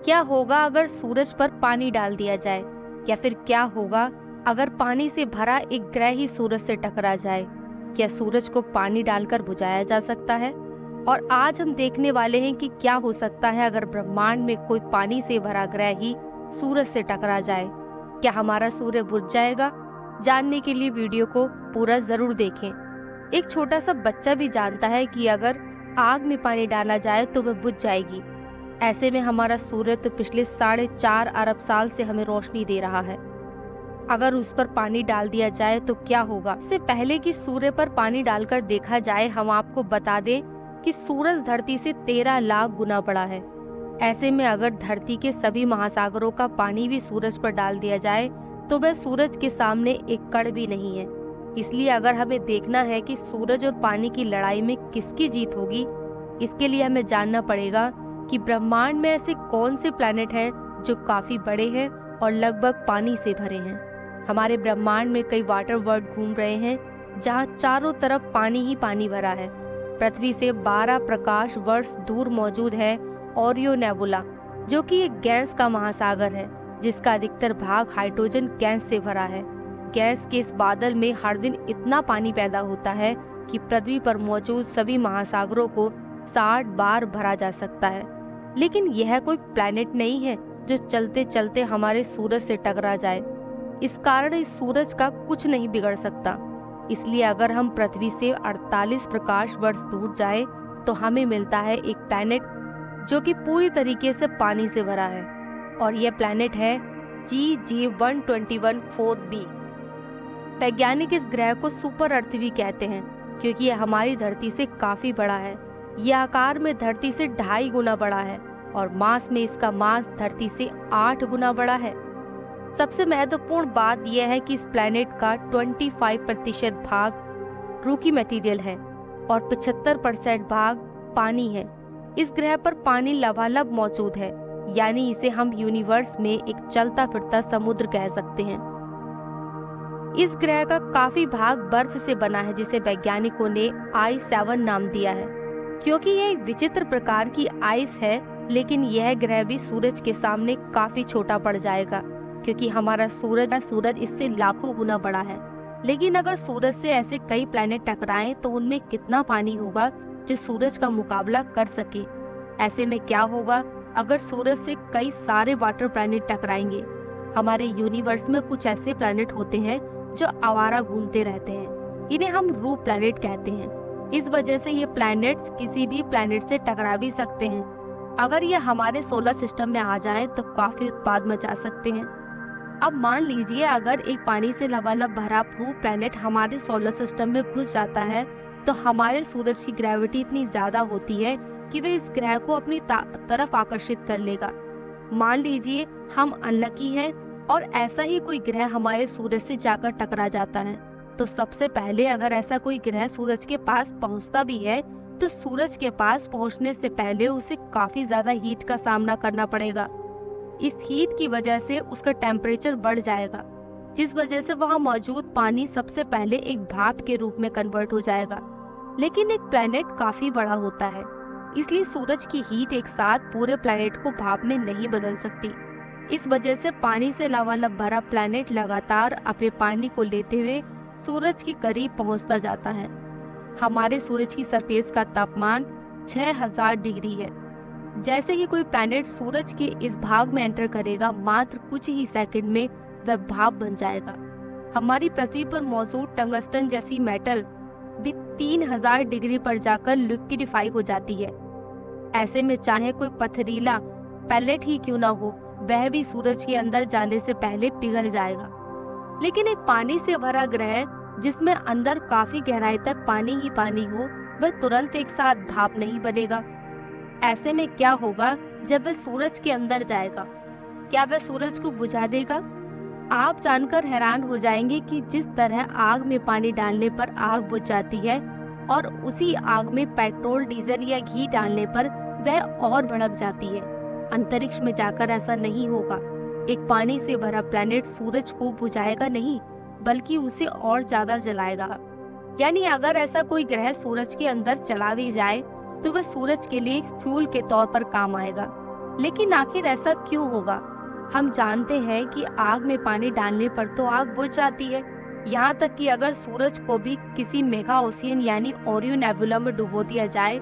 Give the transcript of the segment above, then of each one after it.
क्या होगा अगर सूरज पर पानी डाल दिया जाए, या फिर क्या होगा अगर पानी से भरा एक ग्रह ही सूरज से टकरा जाए? क्या सूरज को पानी डालकर बुझाया जा सकता है? और आज हम देखने वाले हैं कि क्या हो सकता है अगर ब्रह्मांड में कोई पानी से भरा ग्रह ही सूरज से टकरा जाए। क्या हमारा सूर्य बुझ जाएगा? जानने के लिए वीडियो को पूरा जरूर देखें। एक छोटा सा बच्चा भी जानता है कि अगर आग में पानी डाला जाए तो वह बुझ जाएगी। ऐसे में हमारा सूर्य तो पिछले 4.5 अरब साल से हमें रोशनी दे रहा है। अगर उस पर पानी डाल दिया जाए तो क्या होगा? इससे पहले कि सूर्य पर पानी डालकर देखा जाए, हम आपको बता दें कि सूरज धरती से 13 लाख गुना बड़ा है। ऐसे में अगर धरती के सभी महासागरों का पानी भी सूरज पर डाल दिया जाए तो वह सूरज के सामने एक कण भी नहीं है। इसलिए अगर हमें देखना है कि सूरज और पानी की लड़ाई में किसकी जीत होगी, इसके लिए हमें जानना पड़ेगा कि ब्रह्मांड में ऐसे कौन से प्लैनेट हैं जो काफी बड़े हैं और लगभग पानी से भरे हैं। हमारे ब्रह्मांड में कई वाटर वर्ल्ड घूम रहे हैं जहां चारों तरफ पानी ही पानी भरा है। पृथ्वी से 12 प्रकाश वर्ष दूर मौजूद है ओरियो नेबुला, जो कि एक गैस का महासागर है जिसका अधिकतर भाग हाइड्रोजन गैस से भरा है। गैस के इस बादल में हर दिन इतना पानी पैदा होता है कि पृथ्वी पर मौजूद सभी महासागरों को 60 बार भरा जा सकता है। लेकिन यह कोई प्लैनेट नहीं है जो चलते चलते हमारे सूरज से टकरा जाए। इस कारण इस सूरज का कुछ नहीं बिगड़ सकता। इसलिए अगर हम पृथ्वी से 48 प्रकाश वर्ष दूर जाएं, तो हमें मिलता है एक प्लैनेट जो कि पूरी तरीके से पानी से भरा है, और यह प्लैनेट है GJ1214b। वैज्ञानिक इस ग्रह को सुपर अर्थ भी कहते हैं क्योंकि यह हमारी धरती से काफी बड़ा है। यह आकार में धरती से 2.5 गुना बड़ा है और मास में इसका मास धरती से 8 गुना बड़ा है। सबसे महत्वपूर्ण बात यह है कि इस प्लैनेट का 25% भाग रूकी मटेरियल है और 75% भाग पानी है। इस ग्रह पर पानी लबालब मौजूद है, यानी इसे हम यूनिवर्स में एक चलता फिरता समुद्र कह सकते हैं। इस ग्रह का काफी भाग बर्फ से बना है जिसे वैज्ञानिकों ने I7 नाम दिया है क्योंकि यह एक विचित्र प्रकार की आइस है। लेकिन यह ग्रह भी सूरज के सामने काफी छोटा पड़ जाएगा क्योंकि हमारा सूरज इससे लाखों गुना बड़ा है। लेकिन अगर सूरज से ऐसे कई प्लैनेट टकराएं तो उनमें कितना पानी होगा जो सूरज का मुकाबला कर सके? ऐसे में क्या होगा अगर सूरज से कई सारे वाटर प्लैनेट टकराएंगे? हमारे यूनिवर्स में कुछ ऐसे प्लैनेट होते हैं जो आवारा घूमते रहते हैं। इन्हें हम रूप प्लैनेट कहते हैं। इस वजह से ये प्लैनेट्स किसी भी प्लैनेट से टकरा भी सकते हैं। अगर ये हमारे सोलर सिस्टम में आ जाएं तो काफी उत्पाद मचा सकते हैं। अब मान लीजिए अगर एक पानी से लबालब भरा रूप प्लैनेट हमारे सोलर सिस्टम में घुस जाता है तो हमारे सूरज की ग्रेविटी इतनी ज्यादा होती है कि वह इस ग्रह को अपनी तरफ आकर्षित कर लेगा। मान लीजिए हम अनलकी हैं और ऐसा ही कोई ग्रह हमारे सूरज से जाकर टकरा जाता है, तो सबसे पहले अगर ऐसा कोई ग्रह सूरज के पास पहुंचता भी है तो सूरज के पास पहुंचने से पहले उसे काफी ज्यादा हीट का सामना करना पड़ेगा। इस हीट की वजह से उसका टेम्परेचर बढ़ जाएगा, जिस वजह से वहां मौजूद पानी सबसे पहले एक भाप के रूप में कन्वर्ट हो जाएगा। लेकिन एक प्लैनेट काफी बड़ा होता है, इसलिए सूरज की हीट एक साथ पूरे प्लैनेट को भाप में नहीं बदल सकती। इस वजह से पानी से लबालब भरा प्लैनेट लगातार अपने पानी को लेते हुए सूरज के करीब पहुंचता जाता है। हमारे सूरज की सरफेस का तापमान 6000 डिग्री है। जैसे ही कोई प्लैनेट सूरज के इस भाग में एंटर करेगा, मात्र कुछ ही सेकंड में वह भाप बन जाएगा। हमारी पृथ्वी पर मौजूद टंगस्टन जैसी मेटल भी 3000 डिग्री पर जाकर लिक्विडिफाई हो जाती है। ऐसे में चाहे कोई पथरीला पैलेट ही क्यों ना हो, वह भी सूरज के अंदर जाने से पहले पिघल जाएगा। लेकिन एक पानी से भरा ग्रह जिसमें अंदर काफी गहराई तक पानी ही पानी हो, वह तुरंत एक साथ भाप नहीं बनेगा। ऐसे में क्या होगा जब वह सूरज के अंदर जाएगा? क्या वह सूरज को बुझा देगा? आप जानकर हैरान हो जाएंगे कि जिस तरह आग में पानी डालने पर आग बुझ जाती है और उसी आग में पेट्रोल, डीजल या घी डालने पर वह और भड़क जाती है, अंतरिक्ष में जाकर ऐसा नहीं होगा। एक पानी से भरा प्लैनेट सूरज को बुझाएगा नहीं, बल्कि उसे और ज्यादा जलाएगा। यानी अगर ऐसा कोई ग्रह सूरज के अंदर चला भी जाए तो वह सूरज के लिए फ्यूल के तौर पर काम आएगा। लेकिन आखिर ऐसा क्यों होगा? हम जानते हैं कि आग में पानी डालने पर तो आग बुझ जाती है। यहाँ तक कि अगर सूरज को भी किसी मेगा ओशियन यानी ओरियन नेबुला में डुबो दिया जाए,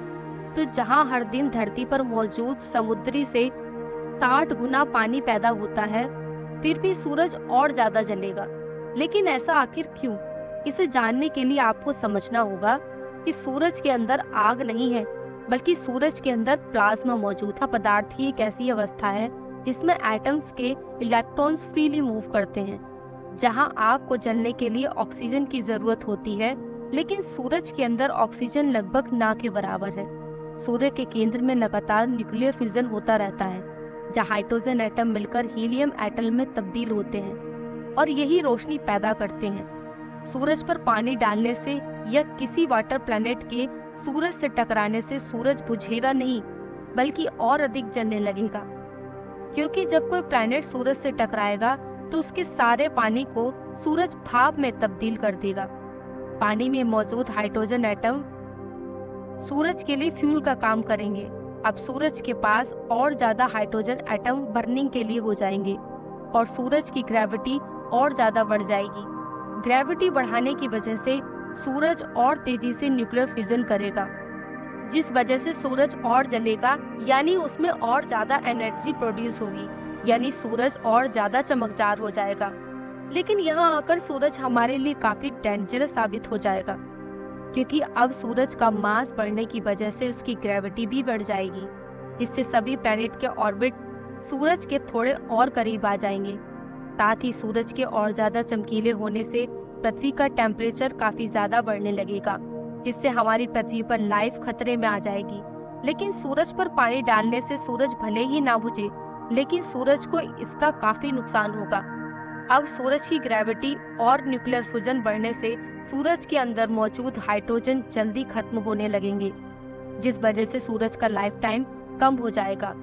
तो जहाँ हर दिन धरती पर मौजूद समुद्री से 60 गुना पानी पैदा होता है, फिर भी सूरज और ज्यादा जलेगा। लेकिन ऐसा आखिर क्यों? इसे जानने के लिए आपको समझना होगा कि सूरज के अंदर आग नहीं है, बल्कि सूरज के अंदर प्लाज्मा मौजूद है। पदार्थ ही एक ऐसी अवस्था है जिसमें एटम्स के इलेक्ट्रॉन्स फ्रीली मूव करते हैं। जहां आग को जलने के लिए ऑक्सीजन की जरूरत होती है, लेकिन सूरज के अंदर ऑक्सीजन लगभग ना के बराबर है। सूर्य के केंद्र में लगातार न्यूक्लियर फ्यूजन होता रहता है, जहां हाइड्रोजन एटम मिलकर हीलियम एटम में तब्दील होते हैं और यही रोशनी पैदा करते हैं। सूरज पर पानी डालने से या किसी वाटर प्लैनेट के सूरज से टकराने से सूरज बुझेगा नहीं, बल्कि और अधिक जलने लगेगा। क्योंकि जब कोई प्लैनेट सूरज से टकराएगा तो उसके सारे पानी को सूरज भाप में तब्दील कर देगा। पानी में मौजूद हाइड्रोजन एटम सूरज के लिए फ्यूल का काम करेंगे। अब सूरज के पास और ज्यादा हाइड्रोजन एटम बर्निंग के लिए हो जाएंगे और सूरज की ग्रेविटी और ज्यादा बढ़ जाएगी। ग्रेविटी बढ़ाने की वजह से सूरज और तेजी से न्यूक्लियर फ्यूजन करेगा, जिस वजह से सूरज और जलेगा, यानी उसमें और ज्यादा एनर्जी प्रोड्यूस होगी, यानी सूरज और ज्यादा चमकदार हो जाएगा। लेकिन यहाँ आकर सूरज हमारे लिए काफी डेंजरस साबित हो जाएगा, क्योंकि अब सूरज का मास बढ़ने की वजह से उसकी ग्रेविटी भी बढ़ जाएगी, जिससे सभी प्लैनेट के ऑर्बिट सूरज के थोड़े और करीब आ जाएंगे। साथ ही सूरज के और ज्यादा चमकीले होने से पृथ्वी का टेम्परेचर काफी ज्यादा बढ़ने लगेगा, जिससे हमारी पृथ्वी पर लाइफ खतरे में आ जाएगी। लेकिन सूरज पर पानी डालने से सूरज भले ही ना बुझे, लेकिन सूरज को इसका काफी नुकसान होगा। अब सूरज की ग्रेविटी और न्यूक्लियर फ्यूजन बढ़ने से सूरज के अंदर मौजूद हाइड्रोजन जल्दी खत्म होने लगेंगे, जिस वजह से सूरज का लाइफ टाइम कम हो जाएगा।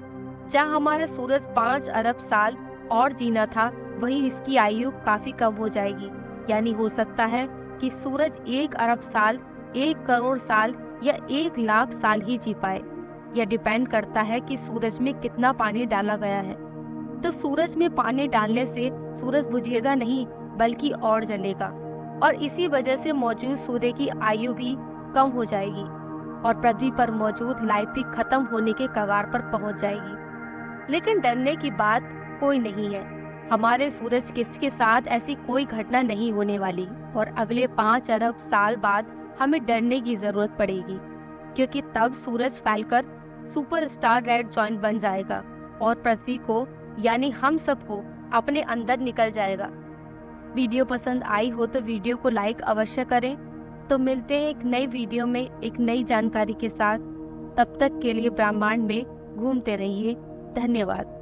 जहाँ हमारा सूरज 5 अरब साल और जीना था, वहीं इसकी आयु काफी कम हो जाएगी। यानी हो सकता है कि सूरज 1 अरब साल, 1 करोड़ साल या 1 लाख साल ही जी पाए। यह डिपेंड करता है कि सूरज में कितना पानी डाला गया है। तो सूरज में पानी डालने से सूरज बुझेगा नहीं, बल्कि और जलेगा, और इसी वजह से मौजूद सूर्य की आयु भी कम हो जाएगी और पृथ्वी पर मौजूद लाइफ भी खत्म होने के कगार पर पहुंच जाएगी। लेकिन डरने की बात कोई नहीं है। हमारे सूरज के साथ ऐसी कोई घटना नहीं होने वाली और अगले 5 अरब साल बाद हमें डरने की जरूरत पड़ेगी, क्योंकि तब सूरज फैलकर सुपरस्टार रेड जॉइंट बन जाएगा और पृथ्वी को, यानी हम सबको, अपने अंदर निकल जाएगा। वीडियो पसंद आई हो तो वीडियो को लाइक अवश्य करें। तो मिलते हैं एक नई वीडियो में एक नई जानकारी के साथ। तब तक के लिए ब्रह्मांड में घूमते रहिए। धन्यवाद।